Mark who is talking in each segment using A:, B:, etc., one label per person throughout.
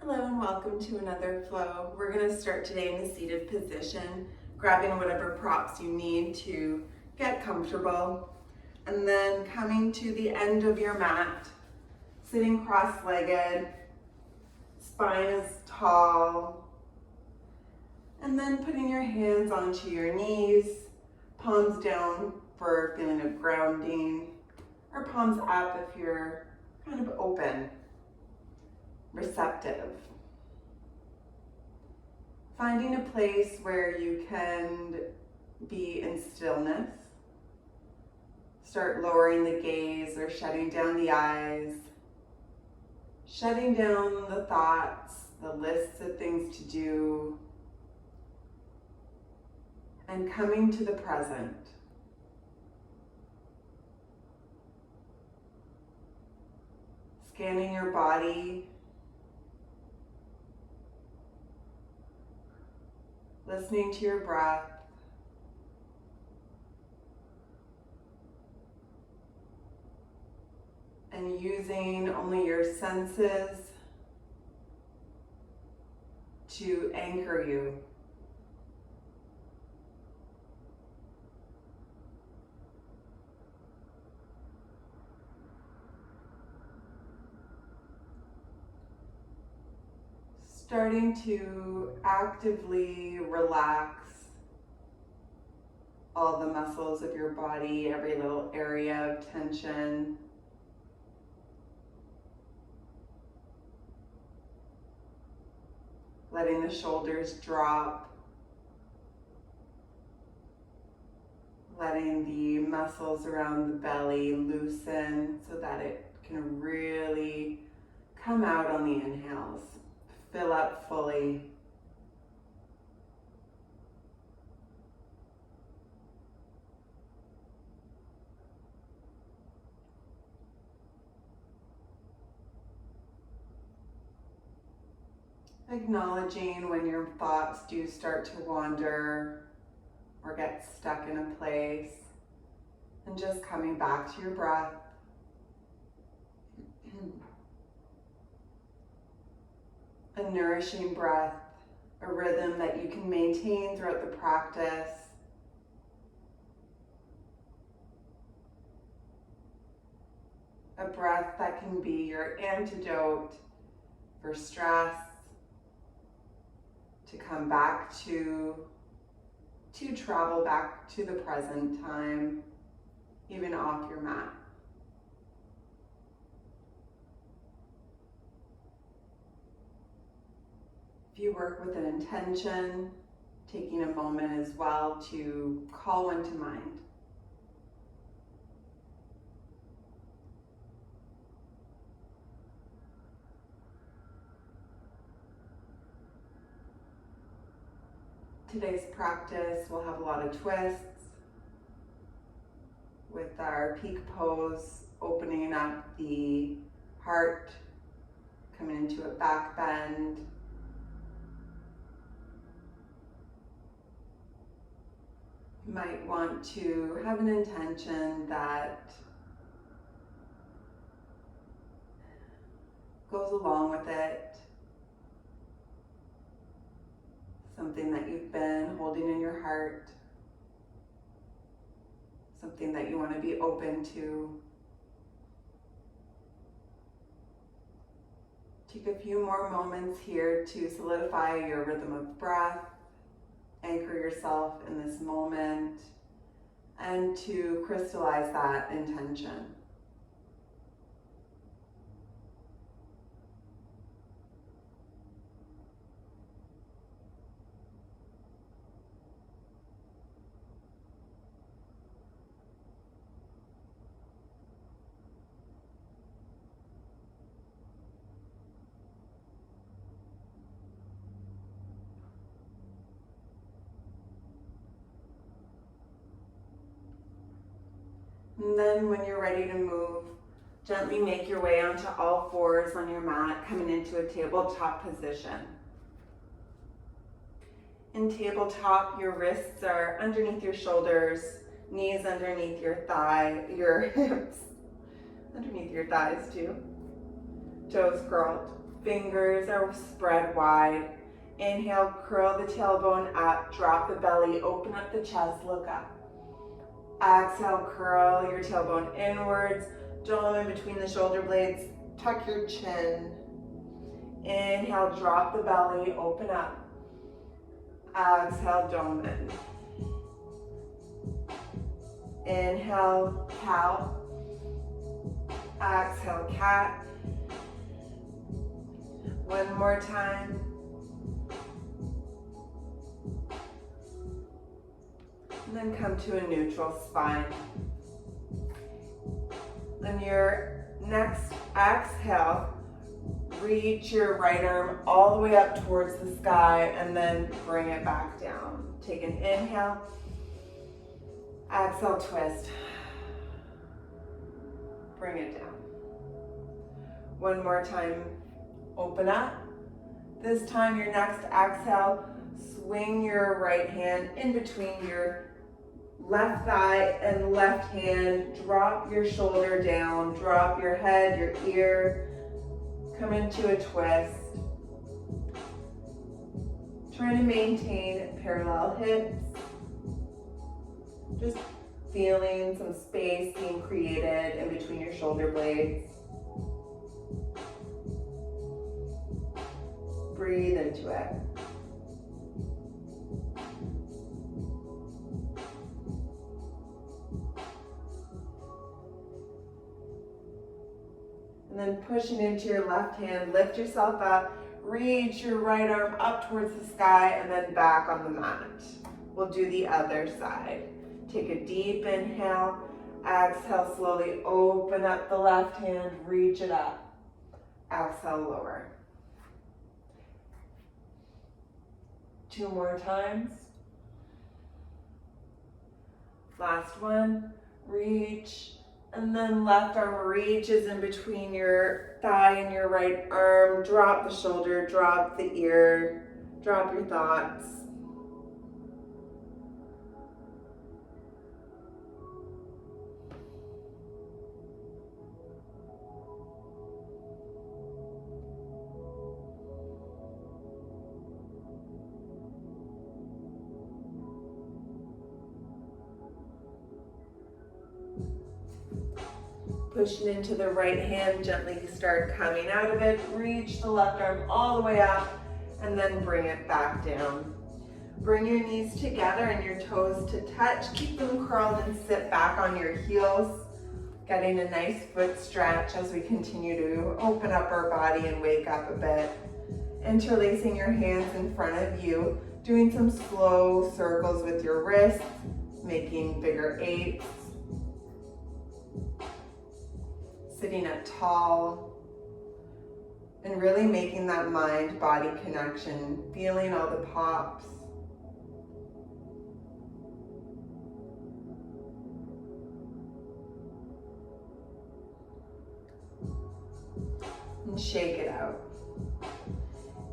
A: Hello and welcome to another flow. We're going to start today in a seated position, grabbing whatever props you need to get comfortable, and then coming to the end of your mat, sitting cross-legged, spine is tall, and then putting your hands onto your knees, palms down for a feeling of grounding, or palms up if you're kind of open, receptive. Finding a place where you can be in stillness. Start lowering the gaze or shutting down the eyes. Shutting down the thoughts, the lists of things to do. And coming to the present. Scanning your body. Listening to your breath. And using only your senses to anchor you. Starting to actively relax all the muscles of your body, every little area of tension. Letting the shoulders drop. Letting the muscles around the belly loosen so that it can really come out on the inhales. Fill up fully. Acknowledging when your thoughts do start to wander or get stuck in a place, and just coming back to your breath. A nourishing breath, a rhythm that you can maintain throughout the practice. A breath that can be your antidote for stress, to come back to travel back to the present time, even off your mat. If you work with an intention, taking a moment as well to call one to mind. Today's practice will have a lot of twists, with our peak pose opening up the heart, coming into a back bend. You might want to have an intention that goes along with it. Something that you've been holding in your heart. Something that you want to be open to. Take a few more moments here to solidify your rhythm of breath. Anchor yourself in this moment and to crystallize that intention. And then when you're ready to move, gently make your way onto all fours on your mat, coming into a tabletop position. In tabletop, your wrists are underneath your shoulders, knees underneath your hips, underneath your thighs too, toes curled. Fingers are spread wide. Inhale, curl the tailbone up, drop the belly, open up the chest, look up. Exhale, curl your tailbone inwards, dome in between the shoulder blades, tuck your chin. Inhale, drop the belly, open up. Exhale, dome in. Inhale, cow. Exhale, cat. One more time. And then come to a neutral spine. On your next exhale, reach your right arm all the way up towards the sky and then bring it back down. Take an inhale. Exhale, twist. Bring it down. One more time. Open up. This time, your next exhale, swing your right hand in between your left thigh and left hand. Drop your shoulder down. Drop your head, your ear. Come into a twist. Trying to maintain parallel hips. Just feeling some space being created in between your shoulder blades. Breathe into it. And then pushing into your left hand, lift yourself up, reach your right arm up towards the sky and then back on the mat. We'll do the other side. Take a deep inhale, exhale, slowly open up the left hand, reach it up. Exhale, lower. 2 more times. Last one, reach, and then left arm reaches in between your thigh and your right arm. Drop the shoulder, drop the ear, drop your thoughts. Pushing into the right hand, gently start coming out of it. Reach the left arm all the way up and then bring it back down. Bring your knees together and your toes to touch. Keep them curled and sit back on your heels. Getting a nice foot stretch as we continue to open up our body and wake up a bit. Interlacing your hands in front of you. Doing some slow circles with your wrists. Making figure eights. Sitting up tall, and really making that mind-body connection, feeling all the pops. And shake it out.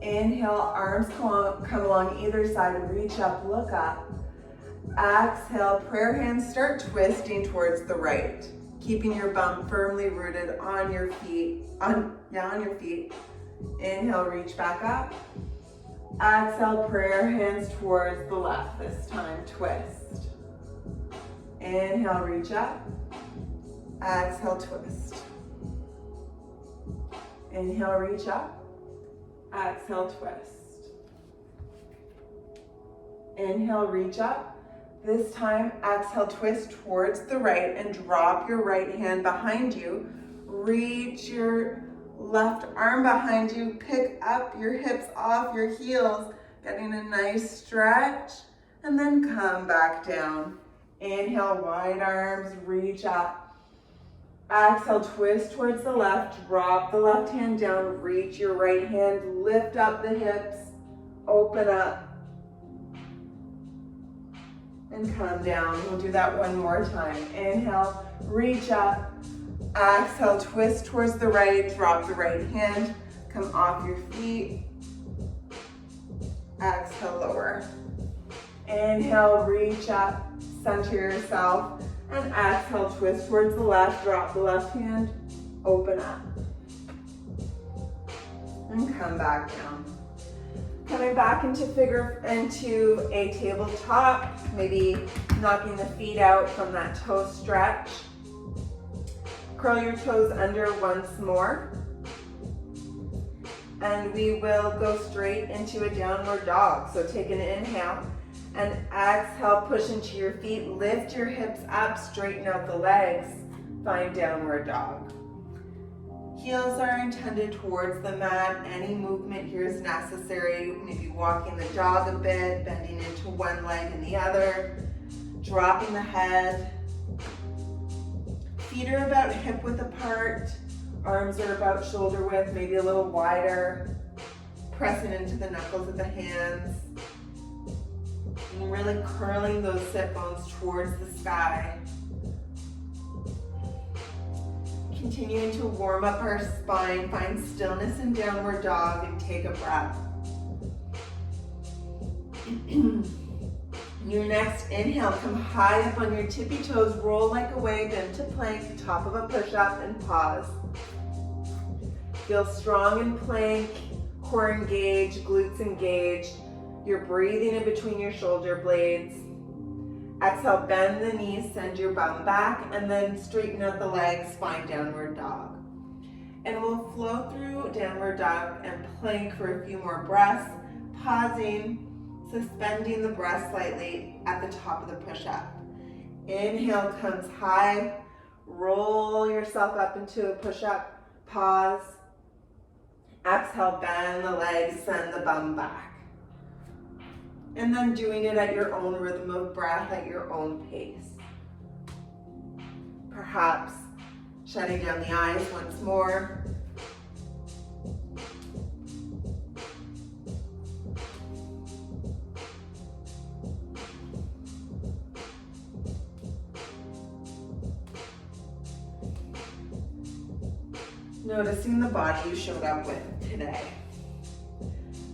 A: Inhale, arms come along either side, reach up, look up. Exhale, prayer hands start twisting towards the right. Keeping your bum firmly rooted on your feet, on your feet. Inhale, reach back up. Exhale, prayer hands towards the left. This time, twist. Inhale, reach up. Exhale, twist. Inhale, reach up. Exhale, twist. Inhale, reach up. This time, exhale, twist towards the right and drop your right hand behind you. Reach your left arm behind you. Pick up your hips off your heels, getting a nice stretch, and then come back down. Inhale, wide arms, reach up. Exhale, twist towards the left. Drop the left hand down. Reach your right hand. Lift up the hips. Open up. And come down. We'll do that one more time. Inhale, reach up. Exhale, twist towards the right. Drop the right hand. Come off your feet. Exhale, lower. Inhale, reach up. Center yourself. And exhale, twist towards the left. Drop the left hand. Open up. and come back down. Coming back into a tabletop, maybe knocking the feet out from that toe stretch. Curl your toes under once more. And we will go straight into a downward dog. So take an inhale and exhale, push into your feet, lift your hips up, straighten out the legs, find downward dog. Heels are intended towards the mat. Any movement here is necessary. Maybe walking the dog a bit, bending into one leg and the other, dropping the head. Feet are about hip width apart. Arms are about shoulder width, maybe a little wider. Pressing into the knuckles of the hands. And really curling those sit bones towards the sky. Continuing to warm up our spine, find stillness in downward dog and take a breath. Your next inhale, come high up on your tippy toes, roll like a wave into plank, top of a push-up and pause. Feel strong in plank, core engaged, glutes engaged. You're breathing in between your shoulder blades. Exhale, bend the knees, send your bum back, and then straighten out the legs, find downward dog. And we'll flow through downward dog and plank for a few more breaths, pausing, suspending the breath slightly at the top of the push-up. Inhale comes high, roll yourself up into a push-up, pause. Exhale, bend the legs, send the bum back. And then doing it at your own rhythm of breath, at your own pace. Perhaps shutting down the eyes once more. Noticing the body you showed up with today.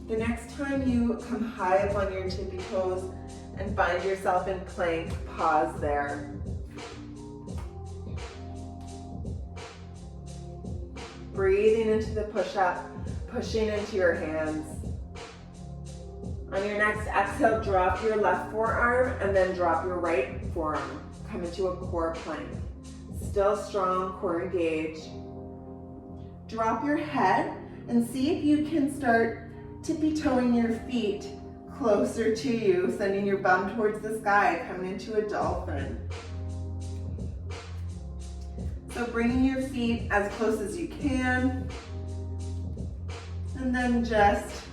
A: The next time you come high up on your tippy toes and find yourself in plank, pause there. Breathing into the push-up, pushing into your hands. On your next exhale, drop your left forearm and then drop your right forearm. Come into a core plank. Still strong, core engaged. Drop your head and see if you can start tippy-toeing your feet closer to you, sending your bum towards the sky, coming into a dolphin. So bringing your feet as close as you can, and then just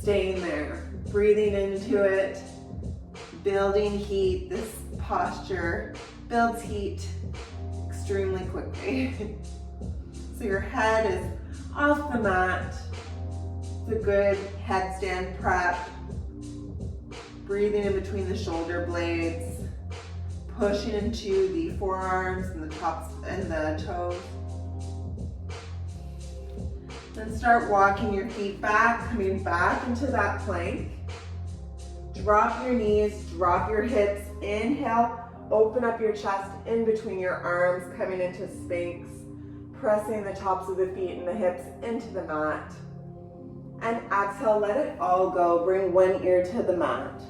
A: staying there, breathing into it, building heat. This posture builds heat extremely quickly. So your head is off the mat. It's a good headstand prep. Breathing in between the shoulder blades. Pushing into the forearms and the tops and the toes. Then start walking your feet back, coming back into that plank. Drop your knees, drop your hips. Inhale, open up your chest in between your arms, coming into Sphinx. Pressing the tops of the feet and the hips into the mat. And exhale, let it all go. Bring one ear to the mat.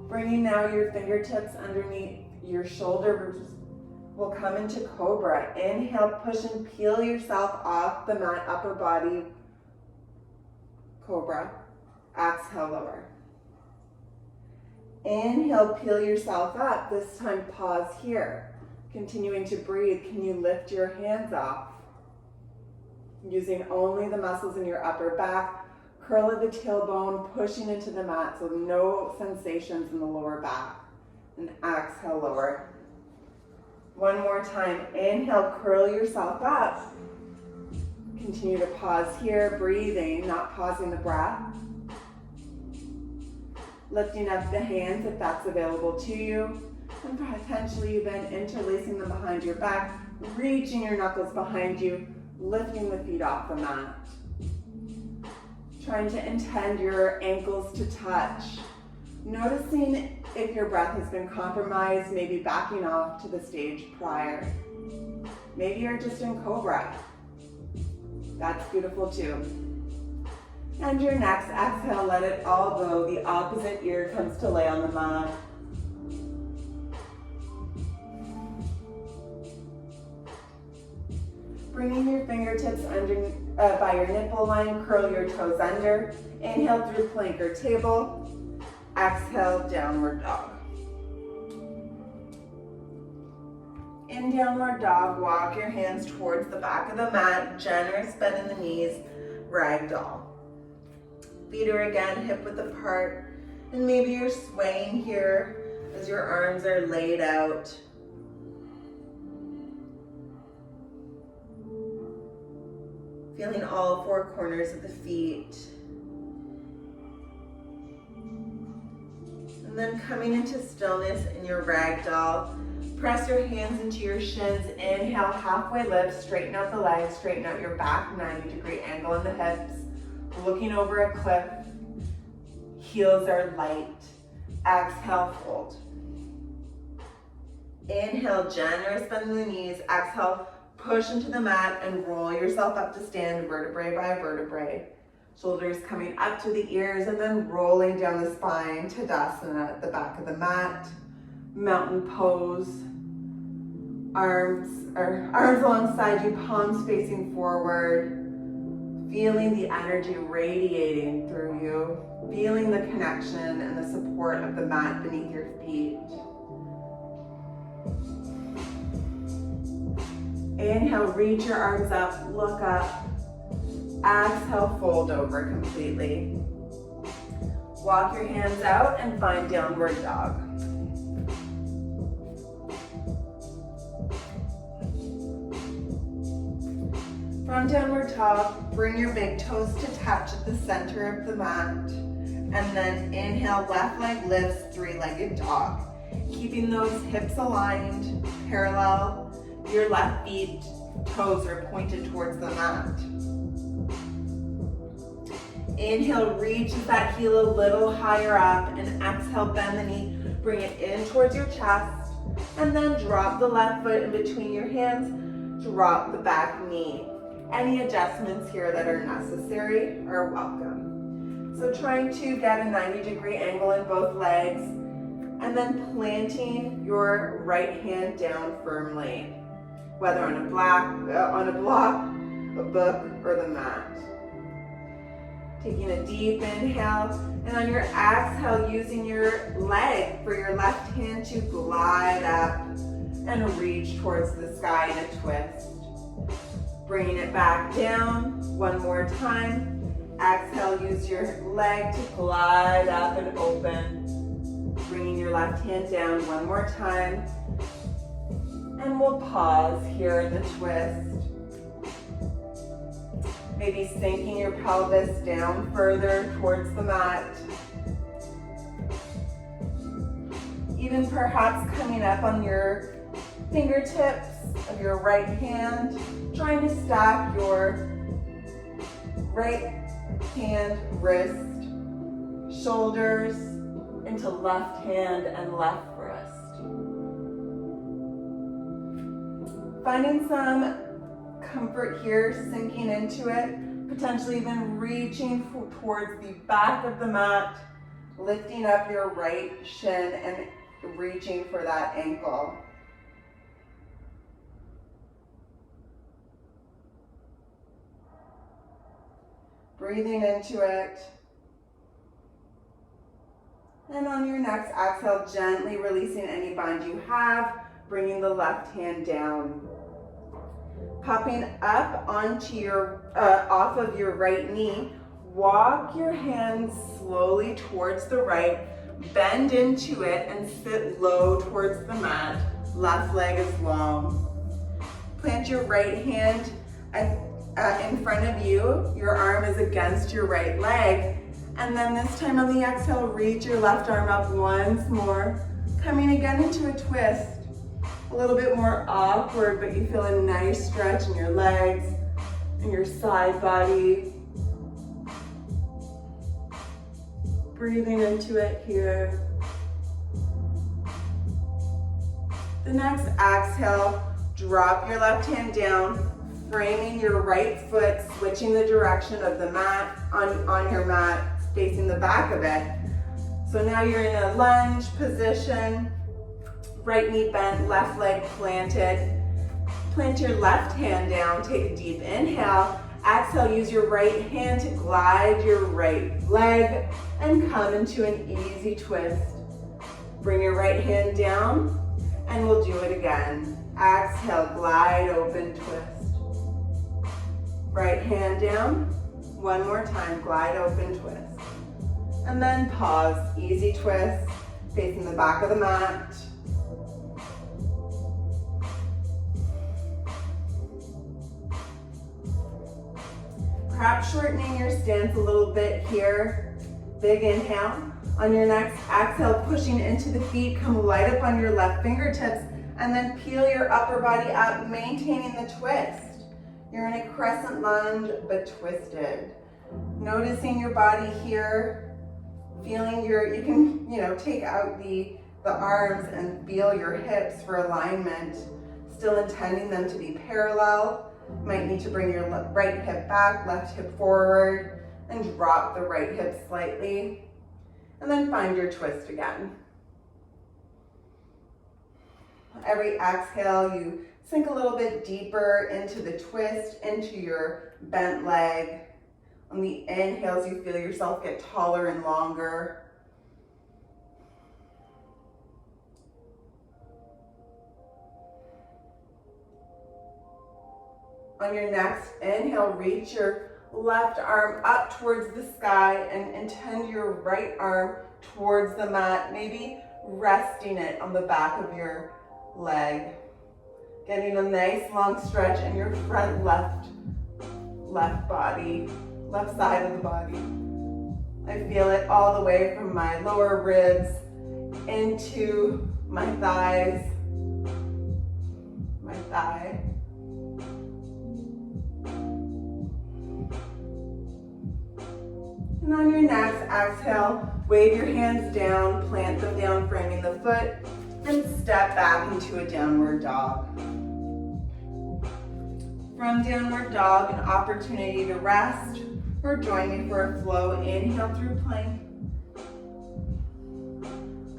A: Bringing now your fingertips underneath your shoulders. We'll come into Cobra. Inhale, push and peel yourself off the mat, upper body. Cobra. Exhale, lower. Inhale, peel yourself up. This time, pause here. Continuing to breathe, can you lift your hands off? Using only the muscles in your upper back. Curl of the tailbone, pushing into the mat, so no sensations in the lower back. And exhale, lower. One more time. Inhale, curl yourself up. Continue to pause here, breathing, not pausing the breath. Lifting up the hands if that's available to you. And potentially even interlacing them behind your back, reaching your knuckles behind you, lifting the feet off the mat. Trying to intend your ankles to touch. Noticing if your breath has been compromised, maybe backing off to the stage prior. Maybe you're just in cobra. That's beautiful too. And your next exhale, let it all go. The opposite ear comes to lay on the mat. Bringing your fingertips under by your nipple line, curl your toes under. Inhale through plank or table. Exhale, downward dog. In downward dog, walk your hands towards the back of the mat, generous bend in the knees, ragdoll. Feet are again hip width apart, and maybe you're swaying here as your arms are laid out. Feeling all four corners of the feet. And then coming into stillness in your ragdoll. Press your hands into your shins. Inhale, halfway lift, straighten out the legs, straighten out your back, 90-degree angle in the hips. Looking over a cliff. Heels are light. Exhale, fold. Inhale, generous bend in the knees. Exhale, push into the mat and roll yourself up to stand, vertebrae by vertebrae. Shoulders coming up to the ears and then rolling down the spine, Tadasana at the back of the mat. Mountain pose. Arms alongside you, palms facing forward. Feeling the energy radiating through you. Feeling the connection and the support of the mat beneath your feet. Inhale, reach your arms up, look up. Exhale, fold over completely. Walk your hands out and find downward dog. From downward dog, bring your big toes to touch at the center of the mat. And then inhale, left leg lifts, three-legged dog. Keeping those hips aligned, parallel. Your left feet, toes are pointed towards the mat. Inhale, reach that heel a little higher up, and exhale, bend the knee, bring it in towards your chest, and then drop the left foot in between your hands, drop the back knee. Any adjustments here that are necessary are welcome. So trying to get a 90-degree angle in both legs, and then planting your right hand down firmly, whether on a block, a book, or the mat. Taking a deep inhale, and on your exhale, using your leg for your left hand to glide up and reach towards the sky in a twist. Bringing it back down one more time. Exhale, use your leg to glide up and open. Bringing your left hand down one more time. And we'll pause here in the twist. Maybe sinking your pelvis down further towards the mat. Even perhaps coming up on your fingertips of your right hand, trying to stack your right hand wrist, shoulders into left hand and left wrist. Finding some comfort here, sinking into it, potentially even reaching towards the back of the mat, lifting up your right shin and reaching for that ankle. Breathing into it. And on your next exhale, gently releasing any bind you have, bringing the left hand down. Popping up onto your, off of your right knee, walk your hands slowly towards the right, bend into it and sit low towards the mat. Left leg is long. Plant your right hand in front of you. Your arm is against your right leg. And then this time on the exhale, reach your left arm up once more, coming again into a twist. A little bit more awkward, but you feel a nice stretch in your legs and your side body. Breathing into it here. The next exhale, Drop your left hand down, framing your right foot, switching the direction of the mat on your mat, facing the back of it. So now you're in a lunge position, right knee bent, left leg planted. Plant your left hand down, take a deep inhale. Exhale, use your right hand to glide your right leg and come into an easy twist. Bring your right hand down and we'll do it again. Exhale, glide, open, twist. Right hand down. One more time, glide, open, twist. And then pause, easy twist, facing the back of the mat. Perhaps shortening your stance a little bit here. Big inhale. On your next exhale, pushing into the feet, come light up on your left fingertips, and then peel your upper body up, maintaining the twist. You're in a crescent lunge, but twisted. Noticing your body here, feeling you can, take out the arms and feel your hips for alignment, still intending them to be parallel. Might need to bring your right hip back, left hip forward, and drop the right hip slightly. And then find your twist again. Every exhale, you sink a little bit deeper into the twist, into your bent leg. On the inhales, you feel yourself get taller and longer. On your next inhale, reach your left arm up towards the sky and intend your right arm towards the mat, maybe resting it on the back of your leg. Getting a nice long stretch in your front left body, left side of the body. I feel it all the way from my lower ribs into my thighs, my thigh. And on your next exhale, wave your hands down, plant them down, framing the foot, and step back into a downward dog. From downward dog, an opportunity to rest, or join me for a flow. Inhale through plank.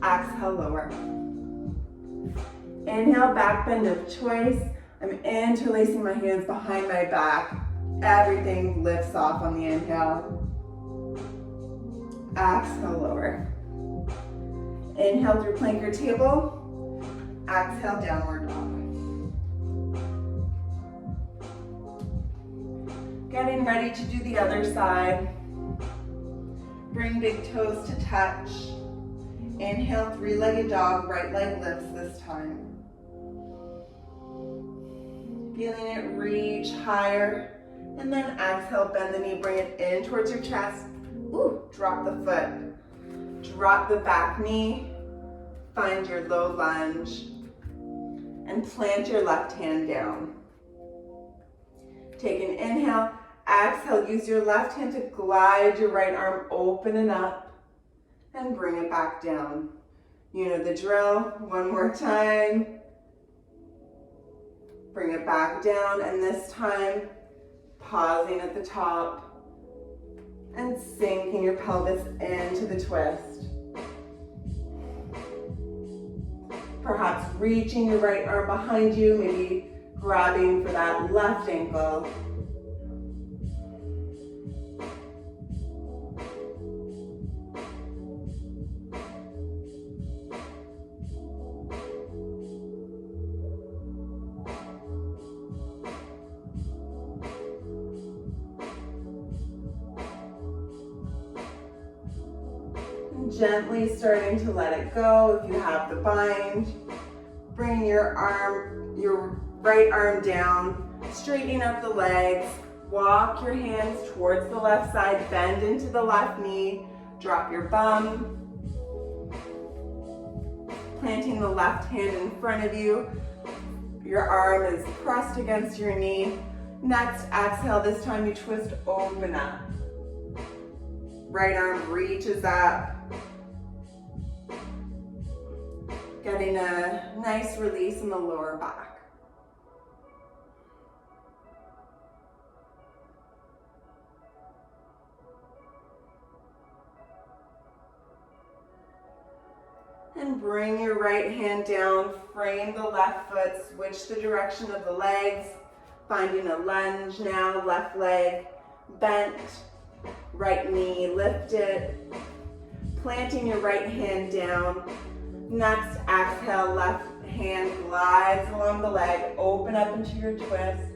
A: Exhale, lower. Inhale, back bend of choice. I'm interlacing my hands behind my back. Everything lifts off on the inhale. Exhale, lower. Inhale through plank or table. Exhale, downward dog. Getting ready to do the other side. Bring big toes to touch. Inhale, three-legged dog, right leg lifts this time. Feeling it reach higher. And then exhale, bend the knee, bring it in towards your chest. Ooh, drop the foot. Drop the back knee. Find your low lunge. And plant your left hand down. Take an inhale. Exhale, use your left hand to glide your right arm open and up. And bring it back down. You know the drill. One more time. Bring it back down, and this time, pausing at the top and sinking your pelvis into the twist. Perhaps reaching your right arm behind you, maybe grabbing for that left ankle. Gently starting to let it go if you have the bind. Bring your right arm down, straightening up the legs. Walk your hands towards the left side, bend into the left knee, drop your bum. Planting the left hand in front of you. Your arm is pressed against your knee. Next, exhale. This time you twist, open up. Right arm reaches up. Getting a nice release in the lower back. And bring your right hand down, frame the left foot, switch the direction of the legs, finding a lunge now, left leg bent, right knee lifted, planting your right hand down. Next, exhale, left hand glides along the leg, open up into your twist,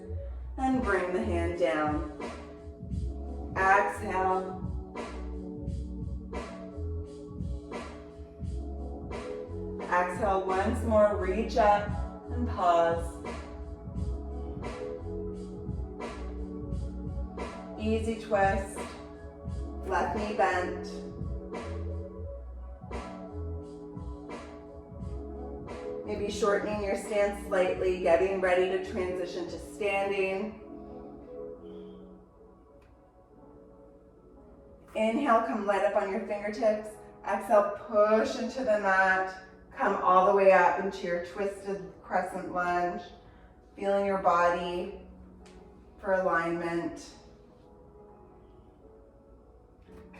A: and bring the hand down. Exhale. Exhale once more, reach up and pause. Easy twist, left knee bent. Maybe shortening your stance slightly, getting ready to transition to standing. Inhale, come light up on your fingertips. Exhale, push into the mat. Come all the way up into your twisted crescent lunge. Feeling your body for alignment.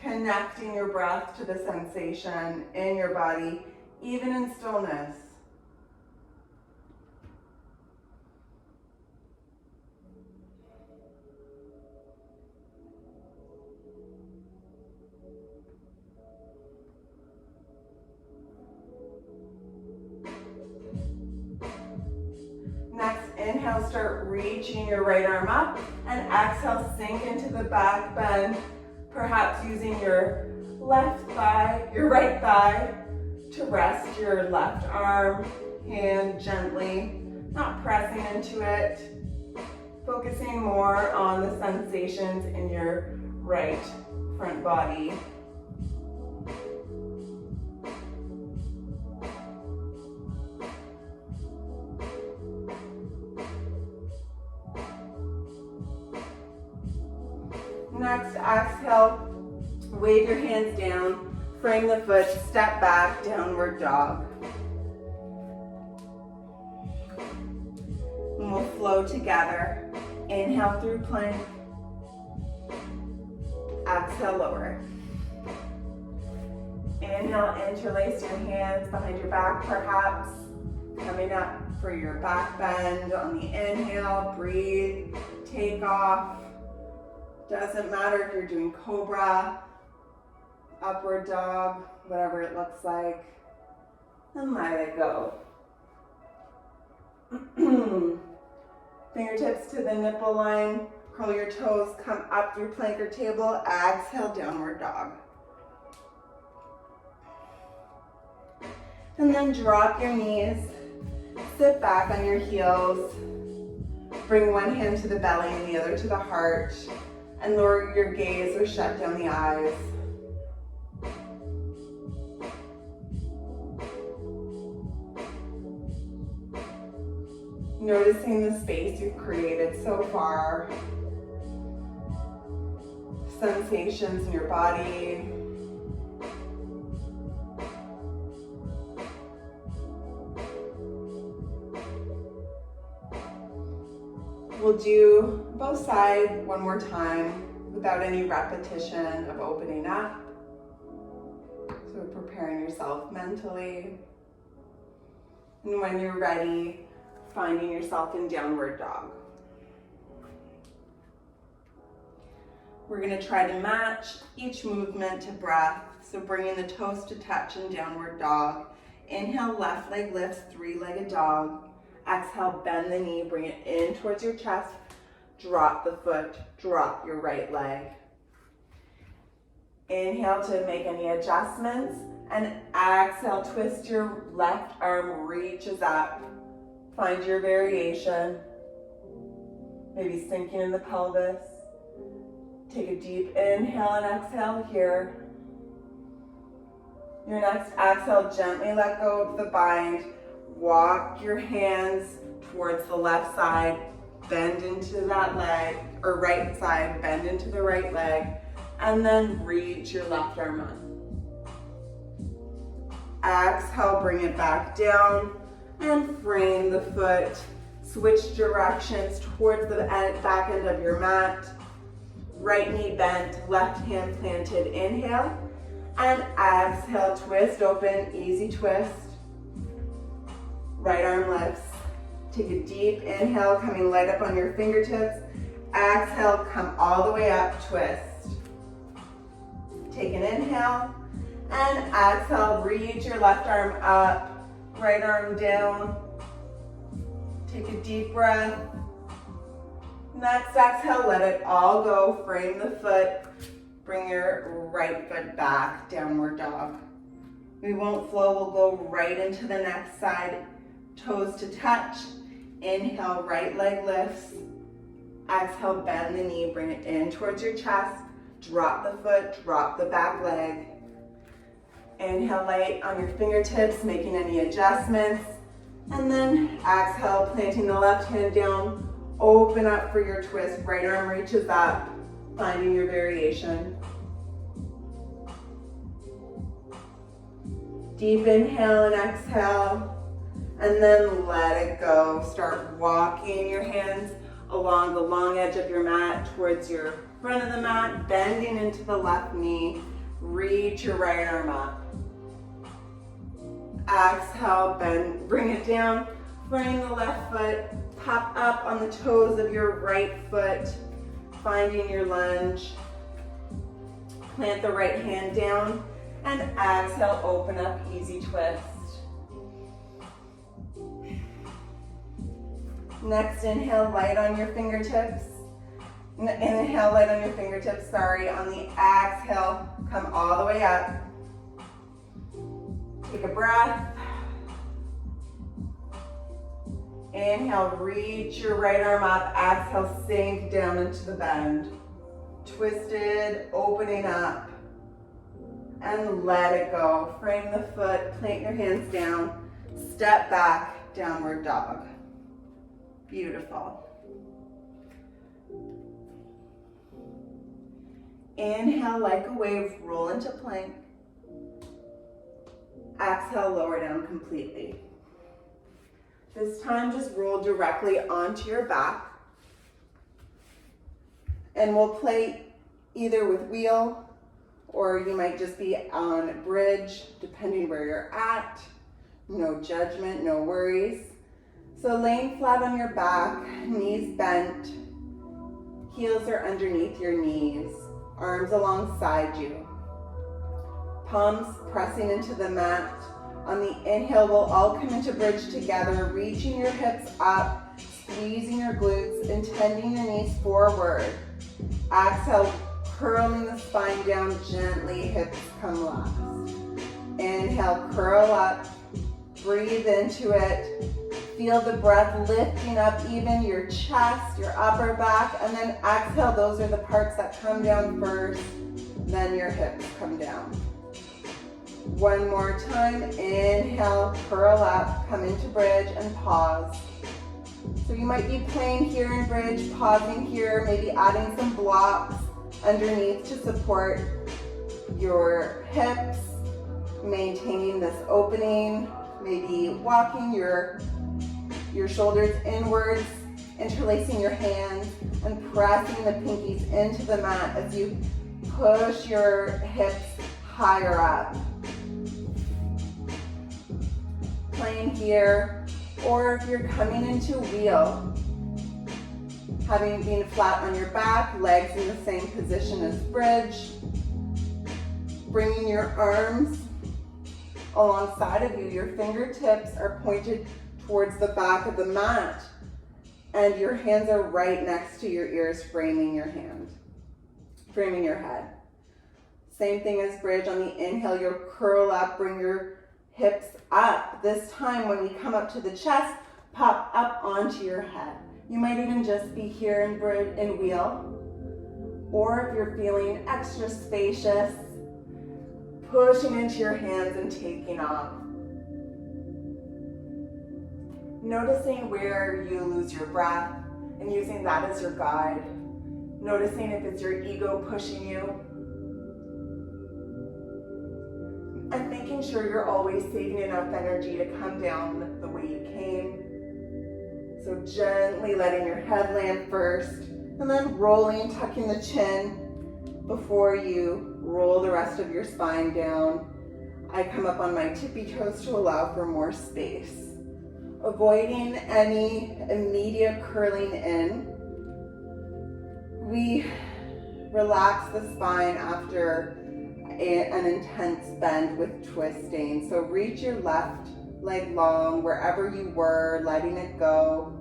A: Connecting your breath to the sensation in your body, even in stillness. Next, inhale, start reaching your right arm up, and exhale, sink into the back bend, perhaps using your left thigh, your right thigh, to rest your left arm, hand gently, not pressing into it, focusing more on the sensations in your right front body. Next, exhale, wave your hands down, frame the foot, step back, downward dog. And we'll flow together. Inhale through plank. Exhale, lower. Inhale, interlace your hands behind your back, perhaps. Coming up for your back bend on the inhale, breathe, take off. Doesn't matter if you're doing cobra, upward dog, whatever it looks like, and let it go. Fingertips to the nipple line, curl your toes, come up through plank or table, exhale, downward dog. And then drop your knees, sit back on your heels, bring one hand to the belly and the other to the heart, and lower your gaze or shut down the eyes. Noticing the space you've created so far. Sensations in your body. We'll do both sides one more time without any repetition of opening up. So preparing yourself mentally. And when you're ready, finding yourself in downward dog. We're going to try to match each movement to breath. So bringing the toes to touch in downward dog. Inhale, left leg lifts, three-legged dog. Exhale, bend the knee, bring it in towards your chest. Drop the foot, drop your right leg. Inhale to make any adjustments. And exhale, twist your left arm, reaches up. Find your variation. Maybe sinking in the pelvis. Take a deep inhale and exhale here. Your next exhale, gently let go of the bind. Walk your hands towards the left side. Bend into that leg, or right side, bend into the right leg. And then reach your left arm up. Exhale, bring it back down. And frame the foot. Switch directions towards the back end of your mat. Right knee bent, left hand planted. Inhale. And exhale, twist open, easy twist. Right arm lifts. Take a deep inhale, coming light up on your fingertips. Exhale, come all the way up, twist. Take an inhale, and exhale, reach your left arm up, right arm down. Take a deep breath. Next exhale, let it all go, frame the foot. Bring your right foot back, downward dog. We won't flow, we'll go right into the next side, toes to touch. Inhale, right leg lifts. Exhale, bend the knee, bring it in towards your chest. Drop the foot, drop the back leg. Inhale, light on your fingertips, making any adjustments. And then exhale, planting the left hand down. Open up for your twist. Right arm reaches up, finding your variation. Deep inhale and exhale. And then let it go. Start walking your hands along the long edge of your mat towards your front of the mat, bending into the left knee. Reach your right arm up. Exhale, bend, bring it down. Frame the left foot, pop up on the toes of your right foot, finding your lunge. Plant the right hand down, and exhale, open up, easy twist. Next, inhale, light on your fingertips. Inhale, light on your fingertips, sorry. On the exhale, come all the way up. Take a breath. Inhale, reach your right arm up. Exhale, sink down into the bend. Twisted, opening up. And let it go. Frame the foot, plant your hands down. Step back, downward dog. Beautiful. Inhale like a wave, roll into plank. Exhale, lower down completely. This time, just roll directly onto your back. And we'll play either with wheel, or you might just be on bridge, depending where you're at. No judgment, no worries. So laying flat on your back, knees bent, heels are underneath your knees, arms alongside you. Palms pressing into the mat. On the inhale, we'll all come into bridge together, reaching your hips up, squeezing your glutes, and tending your knees forward. Exhale, curling the spine down gently, hips come last. Inhale, curl up, breathe into it. Feel the breath lifting up even your chest, your upper back, and then exhale, those are the parts that come down first, then your hips come down. One more time, inhale, curl up, come into bridge and pause. So you might be playing here in bridge, pausing here, maybe adding some blocks underneath to support your hips, maintaining this opening, maybe walking your shoulders inwards, interlacing your hands, and pressing the pinkies into the mat as you push your hips higher up. Playing here, or if you're coming into wheel, having been flat on your back, legs in the same position as bridge, bringing your arms alongside of you, your fingertips are pointed towards the back of the mat, and your hands are right next to your ears, framing your head. Same thing as bridge. On the inhale, you'll curl up, bring your hips up. This time, when we come up to the chest, pop up onto your head. You might even just be here in bridge, in wheel, or if you're feeling extra spacious, pushing into your hands and taking off. Noticing where you lose your breath and using that as your guide. Noticing if it's your ego pushing you. And making sure you're always saving enough energy to come down the way you came. So gently letting your head land first, and then rolling, tucking the chin, Before you roll the rest of your spine down, I come up on my tippy toes to allow for more space. Avoiding any immediate curling in. We relax the spine after an intense bend with twisting. So reach your left leg long wherever you were, letting it go.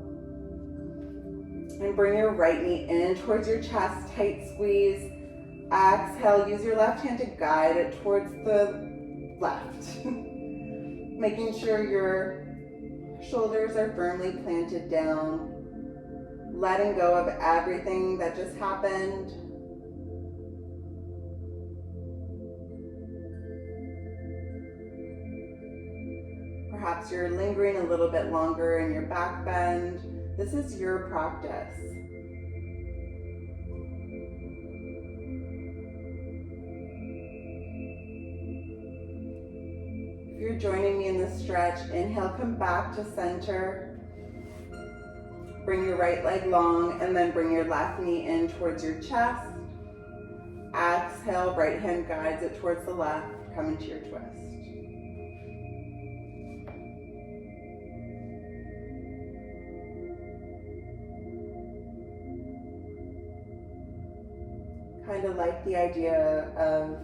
A: And bring your right knee in towards your chest, tight squeeze. Exhale, use your left hand to guide it towards the left. Making sure your shoulders are firmly planted down. Letting go of everything that just happened. Perhaps you're lingering a little bit longer in your back bend. This is your practice. If you're joining me in the stretch, inhale, come back to center. Bring your right leg long and then bring your left knee in towards your chest. Exhale, right hand guides it towards the left, come into your twist. Kind of like the idea of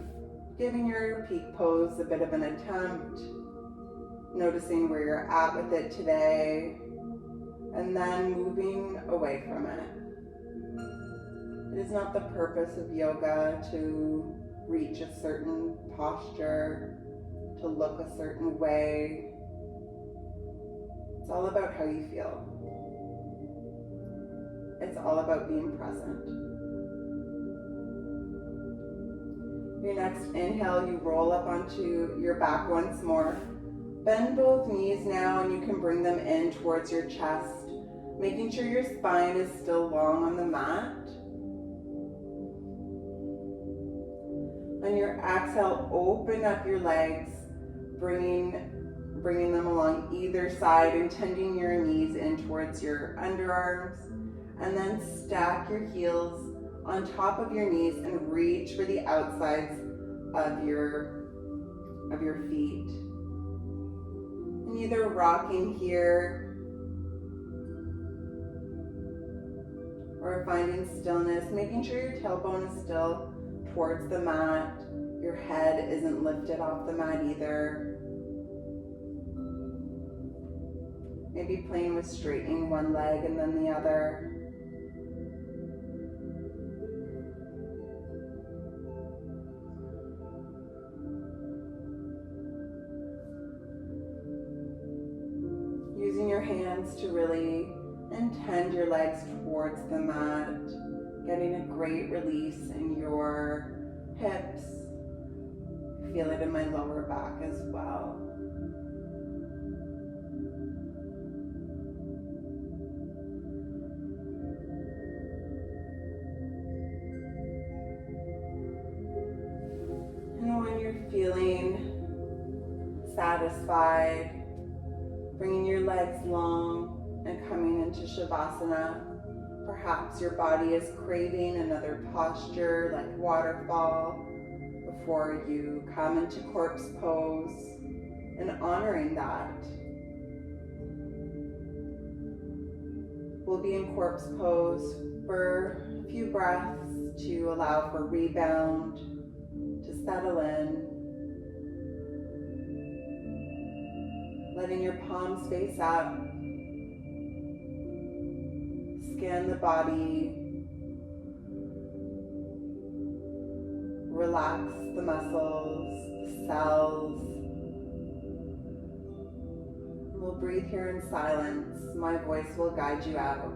A: giving your peak pose a bit of an attempt, noticing where you're at with it today, and then moving away from it. It is not the purpose of yoga to reach a certain posture, to look a certain way. It's all about how you feel. It's all about being present. Your next inhale, you roll up onto your back once more. Bend both knees now and you can bring them in towards your chest, making sure your spine is still long on the mat. On your exhale, open up your legs, bringing them along either side, intending your knees in towards your underarms, and then stack your heels on top of your knees and reach for the outsides of your feet. And either rocking here or finding stillness, making sure your tailbone is still towards the mat. Your head isn't lifted off the mat either. Maybe playing with straightening one leg and then the other. Using your hands to really intend your legs towards the mat, getting a great release in your hips. Feel it in my lower back as well. And when you're feeling satisfied, bringing your legs long and coming into Shavasana. Perhaps your body is craving another posture like waterfall before you come into corpse pose, and honoring that. We'll be in corpse pose for a few breaths to allow for rebound, to settle in. Letting your palms face up. Scan the body. Relax the muscles, the cells. We'll breathe here in silence. My voice will guide you out.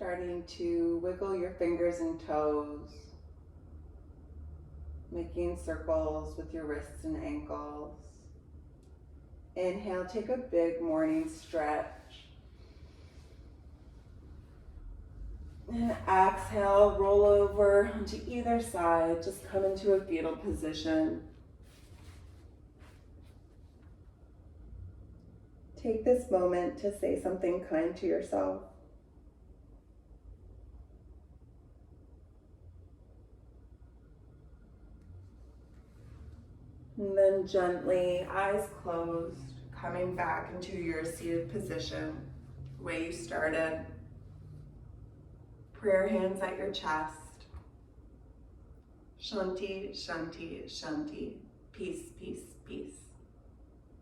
A: Starting to wiggle your fingers and toes, making circles with your wrists and ankles. Inhale, take a big morning stretch. And exhale, roll over onto either side. Just come into a fetal position. Take this moment to say something kind to yourself. And then gently, eyes closed, coming back into your seated position, the way you started. Prayer hands at your chest. Shanti, shanti, shanti. Peace, peace, peace.